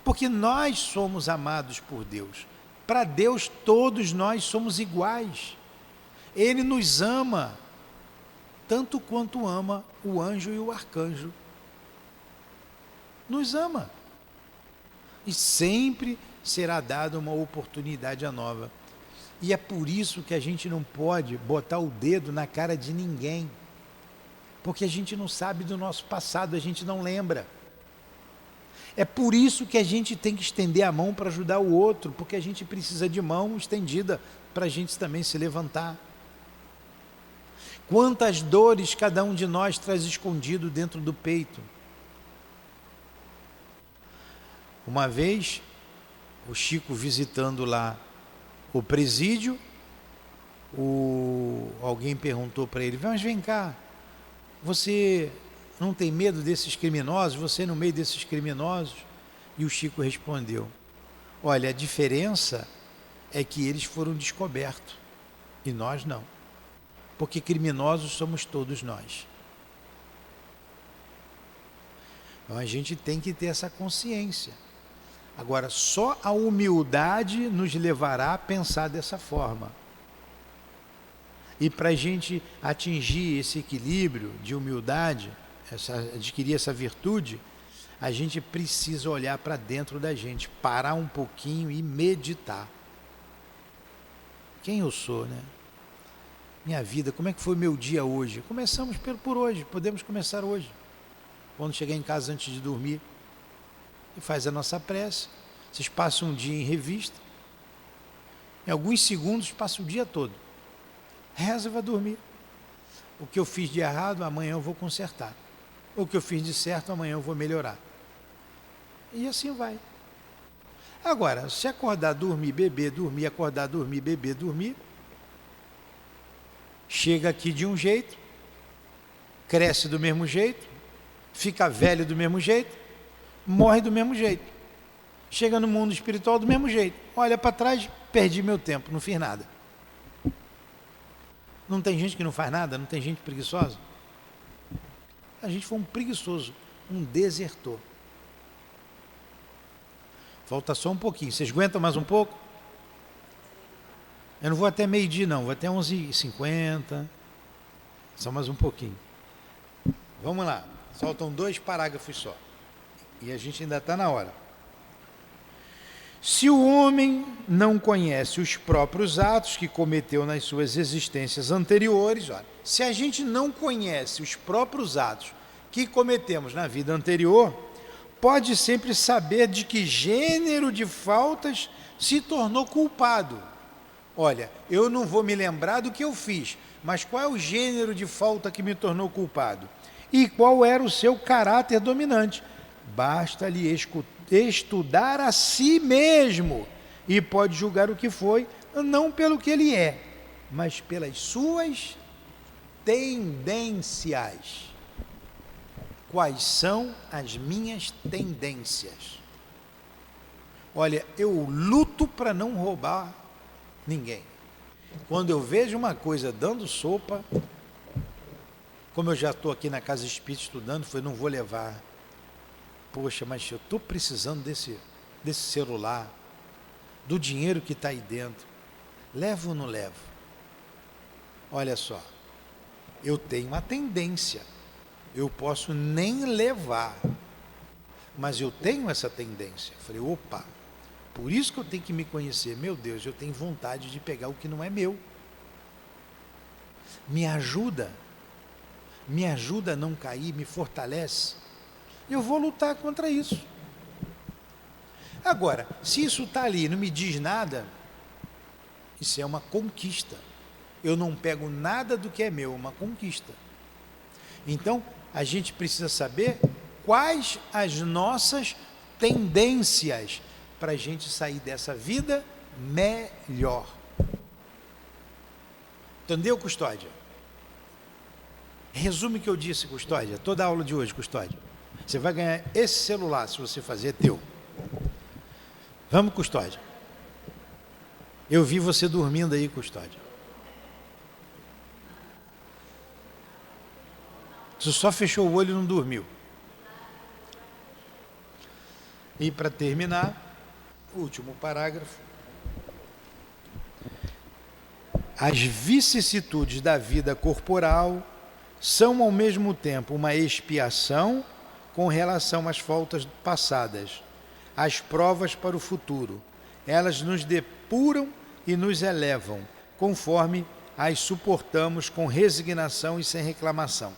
Porque nós somos amados por Deus. Para Deus todos nós somos iguais. Ele nos ama tanto quanto ama o anjo e o arcanjo. Nos ama. E sempre será dada uma oportunidade nova. E é por isso que a gente não pode botar o dedo na cara de ninguém. Porque a gente não sabe do nosso passado, a gente não lembra. É por isso que a gente tem que estender a mão para ajudar o outro, porque a gente precisa de mão estendida para a gente também se levantar. Quantas dores cada um de nós traz escondido dentro do peito. Uma vez, o Chico visitando lá o presídio, alguém perguntou para ele, mas vem cá, você não tem medo desses criminosos? Você no meio desses criminosos? E o Chico respondeu, olha, a diferença é que eles foram descobertos e nós não. Porque criminosos somos todos nós. Então a gente tem que ter essa consciência. Agora, só a humildade nos levará a pensar dessa forma. E para a gente atingir esse equilíbrio de humildade, adquirir essa virtude, a gente precisa olhar para dentro da gente, parar um pouquinho e meditar. Quem eu sou, né? Minha vida, como é que foi meu dia hoje? Começamos por hoje, podemos começar hoje. Quando chegar em casa antes de dormir, e faz a nossa prece. Vocês passam um dia em revista, em alguns segundos passa o dia todo. Reza e vai dormir. O que eu fiz de errado, amanhã eu vou consertar. O que eu fiz de certo, amanhã eu vou melhorar. E assim vai. Agora, se acordar, dormir, beber, dormir, acordar, dormir, beber, dormir, chega aqui de um jeito, cresce do mesmo jeito, fica velho do mesmo jeito, morre do mesmo jeito. Chega no mundo espiritual do mesmo jeito. Olha para trás, perdi meu tempo, não fiz nada. Não tem gente que não faz nada? Não tem gente preguiçosa? A gente foi um preguiçoso, um desertor. Falta só um pouquinho. Vocês aguentam mais um pouco? Eu não vou até meio-dia não, vou até 11h50. Só mais um pouquinho. Vamos lá. Faltam 2 parágrafos só. E a gente ainda está na hora. Se o homem não conhece os próprios atos que cometeu nas suas existências anteriores, olha, se a gente não conhece os próprios atos que cometemos na vida anterior, pode sempre saber de que gênero de faltas se tornou culpado. Olha, eu não vou me lembrar do que eu fiz, mas qual é o gênero de falta que me tornou culpado? E qual era o seu caráter dominante? basta-lhe estudar a si mesmo e pode julgar o que foi, não pelo que ele é, mas pelas suas tendências. Quais são as minhas tendências? Olha, eu luto para não roubar ninguém. Quando eu vejo uma coisa dando sopa, como eu já estou aqui na Casa Espírita estudando, não vou levar. Poxa, mas eu estou precisando desse celular, do dinheiro que está aí dentro. Levo ou não levo? Olha só, eu tenho uma tendência. Eu posso nem levar, mas eu tenho essa tendência. Falei, opa, por isso que eu tenho que me conhecer. Meu Deus, eu tenho vontade de pegar o que não é meu. Me ajuda a não cair, me fortalece. Eu vou lutar contra isso. Agora, se isso está ali e não me diz nada, isso é uma conquista. Eu não pego nada do que é meu, é uma conquista. Então, a gente precisa saber quais as nossas tendências para a gente sair dessa vida melhor. Entendeu, Custódia? Resume o que eu disse, Custódia, toda a aula de hoje, Custódia. Você vai ganhar esse celular, se você fazer, é teu. Vamos, Custódia. Eu vi você dormindo aí, Custódia. Você só fechou o olho e não dormiu. E para terminar, o último parágrafo. As vicissitudes da vida corporal são ao mesmo tempo uma expiação com relação às faltas passadas, as provas para o futuro. Elas nos depuram e nos elevam, conforme as suportamos com resignação e sem reclamação.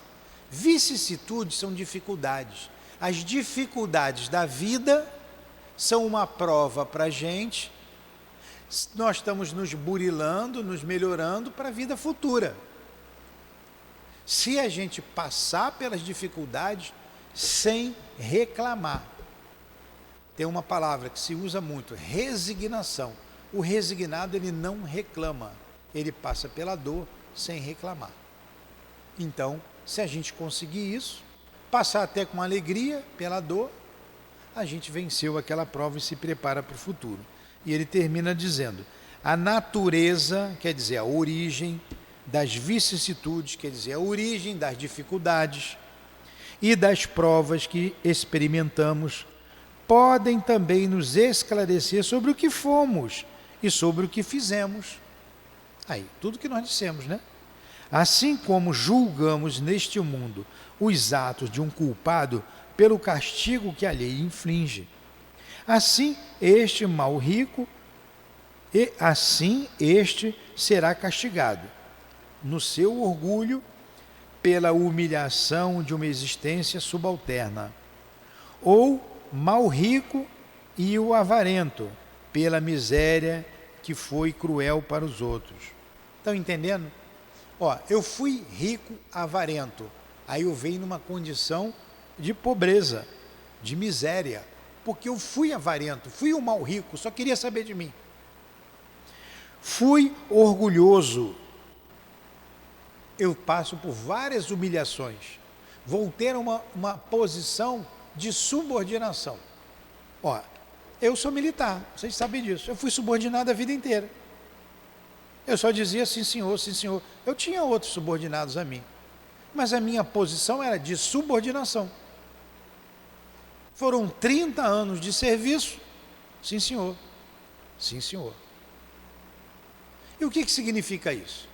Vicissitudes são dificuldades. As dificuldades da vida são uma prova para a gente. Nós estamos nos burilando, nos melhorando para a vida futura. Se a gente passar pelas dificuldades sem reclamar. Tem uma palavra que se usa muito, resignação. O resignado, ele não reclama. Ele passa pela dor sem reclamar. Então, se a gente conseguir isso, passar até com alegria pela dor, a gente venceu aquela prova e se prepara para o futuro. E ele termina dizendo, a natureza, quer dizer, a origem das vicissitudes, quer dizer, a origem das dificuldades e das provas que experimentamos, podem também nos esclarecer sobre o que fomos e sobre o que fizemos. Aí, tudo que nós dissemos, né? Assim como julgamos neste mundo os atos de um culpado pelo castigo que a lei inflige, assim este mal rico, e assim este será castigado, no seu orgulho, pela humilhação de uma existência subalterna, ou mal rico e o avarento, pela miséria que foi cruel para os outros. Estão entendendo? Ó, eu fui rico, avarento, aí eu venho numa condição de pobreza, de miséria, porque eu fui avarento, fui o mal rico, só queria saber de mim. Fui orgulhoso, eu passo por várias humilhações, vou ter uma posição de subordinação. Ó, eu sou militar, vocês sabem disso, eu fui subordinado a vida inteira. Eu só dizia sim senhor, sim senhor. Eu tinha outros subordinados a mim, mas a minha posição era de subordinação. Foram 30 anos de serviço, sim senhor, sim senhor. E o que significa isso?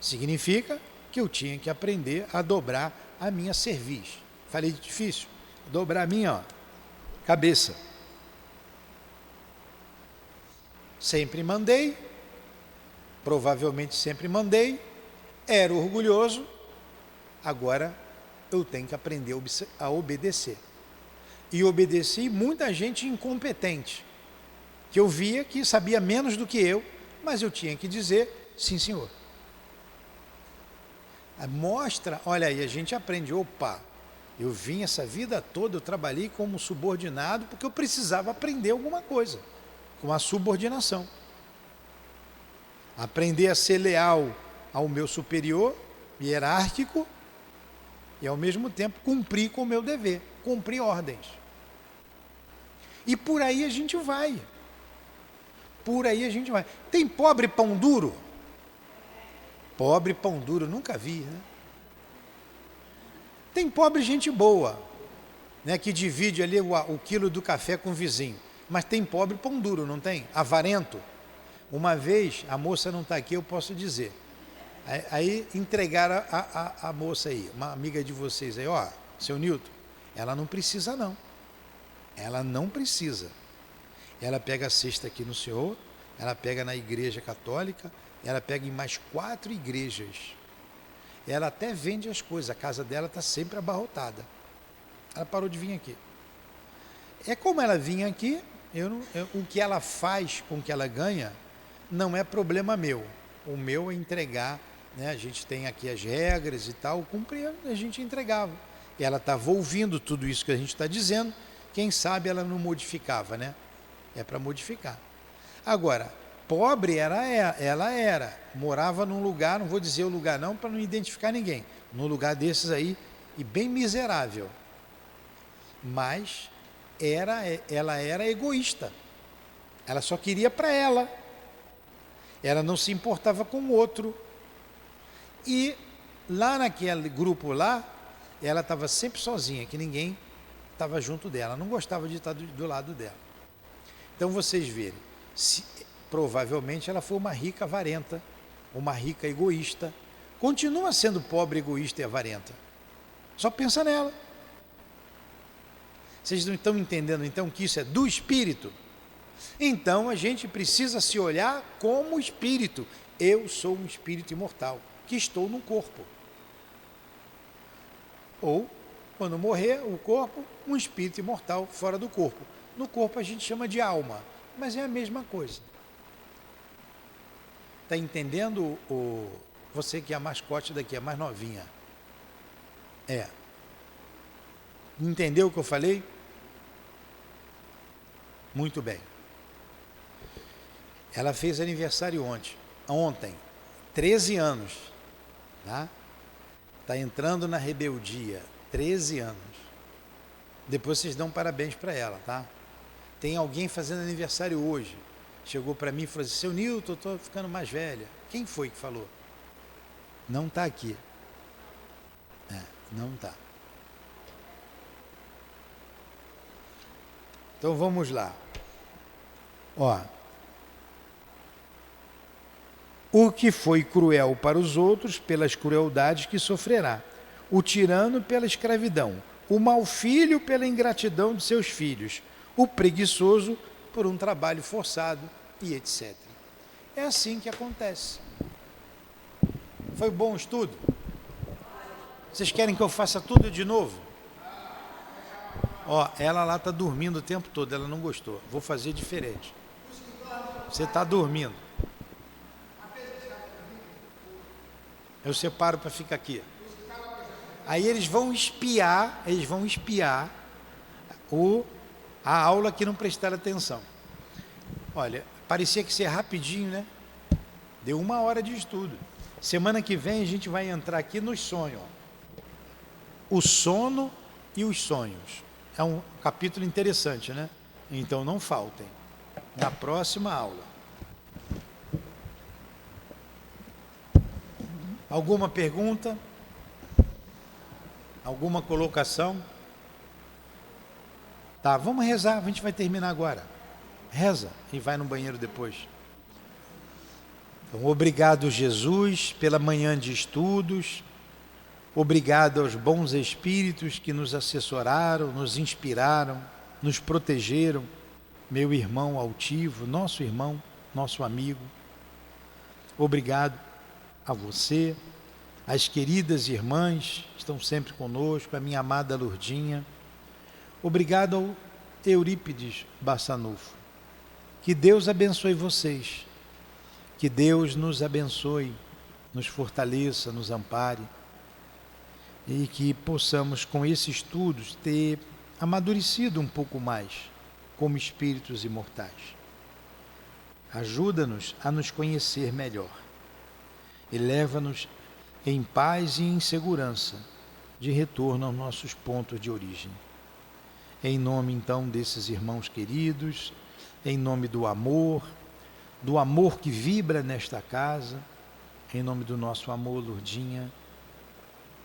Significa que eu tinha que aprender a dobrar a minha cerviz. Falei difícil, dobrar a minha cabeça. Sempre mandei, provavelmente sempre mandei, era orgulhoso, agora eu tenho que aprender a obedecer. E obedeci muita gente incompetente, que eu via que sabia menos do que eu, mas eu tinha que dizer, sim senhor. Mostra, olha aí, a gente aprende, opa, Eu vim essa vida toda, eu trabalhei como subordinado porque eu precisava aprender alguma coisa, com a subordinação. Aprender a ser leal ao meu superior, hierárquico, e ao mesmo tempo cumprir com o meu dever, cumprir ordens. E por aí a gente vai. Por aí a gente vai. Tem pobre pão duro? Pobre pão duro, nunca vi, né? Tem pobre gente boa, né, que divide ali o quilo do café com o vizinho. Mas tem pobre pão duro, não tem? Avarento. Uma vez, a moça não está aqui, eu posso dizer. Aí entregaram a moça aí, uma amiga de vocês aí, ó, seu Nilton, ela não precisa não. Ela não precisa. Ela pega a cesta aqui no Senhor, ela pega na igreja católica, ela pega em mais 4 igrejas. Ela até vende as coisas, a casa dela está sempre abarrotada. Ela parou de vir aqui. É como ela vinha aqui, o que ela faz com o que ela ganha não é problema meu. O meu é entregar, né? A gente tem aqui as regras e tal, cumpria, a gente entregava. E ela estava ouvindo tudo isso que a gente está dizendo, quem sabe ela não modificava, né? É para modificar. Agora, pobre ela era, morava num lugar, não vou dizer o lugar não, para não identificar ninguém, num lugar desses aí, e bem miserável. Mas ela era egoísta. Ela só queria para ela. Ela não se importava com o outro. E lá naquele grupo lá, ela estava sempre sozinha, que ninguém estava junto dela, não gostava de estar do lado dela. Então vocês verem, provavelmente ela foi uma rica avarenta, uma rica egoísta, continua sendo pobre, egoísta e avarenta. Só pensa nela. Vocês não estão entendendo então que isso é do espírito? Então a gente precisa se olhar como espírito. Eu sou um espírito imortal, que estou no corpo. Ou, quando morrer o corpo, um espírito imortal fora do corpo. No corpo a gente chama de alma, mas é a mesma coisa. Está entendendo? Você que é a mascote daqui, a mais novinha. Entendeu o que eu falei? Muito bem. Ela fez aniversário ontem, 13 anos. Está entrando na rebeldia, 13 anos. Depois vocês dão parabéns para ela, tá? Tem alguém fazendo aniversário hoje. Chegou para mim e falou assim, seu Nilton, eu estou ficando mais velha. Quem foi que falou? Não está aqui. Não está. Então vamos lá. O que foi cruel para os outros, pelas crueldades que sofrerá. O tirano pela escravidão. O mau filho pela ingratidão de seus filhos. O preguiçoso por um trabalho forçado e etc. É assim que acontece. Foi bom o estudo? Vocês querem que eu faça tudo de novo? Ela lá está dormindo o tempo todo, ela não gostou. Vou fazer diferente. Você está dormindo. Eu separo para ficar aqui. Aí eles vão espiar a aula que não prestaram atenção. Olha, parecia que ia ser rapidinho, né? Deu 1 hora de estudo. Semana que vem a gente vai entrar aqui nos sonhos. O sono e os sonhos. É um capítulo interessante, né? Então não faltem. Na próxima aula. Alguma pergunta? Alguma colocação? Tá, vamos rezar, a gente vai terminar agora. Reza e vai no banheiro depois. Então, obrigado, Jesus, pela manhã de estudos. Obrigado aos bons espíritos que nos assessoraram, nos inspiraram, nos protegeram. Meu irmão altivo, nosso irmão, nosso amigo. Obrigado a você, as queridas irmãs que estão sempre conosco, a minha amada Lourdinha. Obrigado ao Eurípides Bassanufo. Que Deus abençoe vocês. Que Deus nos abençoe, nos fortaleça, nos ampare. e que possamos, com esses estudos, ter amadurecido um pouco mais como espíritos imortais. Ajuda-nos a nos conhecer melhor e leva-nos em paz e em segurança de retorno aos nossos pontos de origem. Em nome, então, desses irmãos queridos, em nome do amor que vibra nesta casa, em nome do nosso amor, Lourdinha,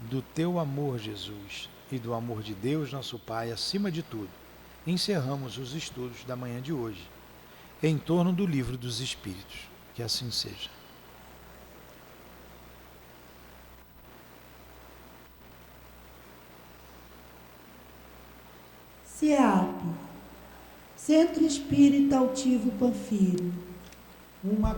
do teu amor, Jesus, e do amor de Deus, nosso Pai, acima de tudo, encerramos os estudos da manhã de hoje, em torno do Livro dos Espíritos. Que assim seja. CEAP, Centro Espírita Altivo Panfiro. uma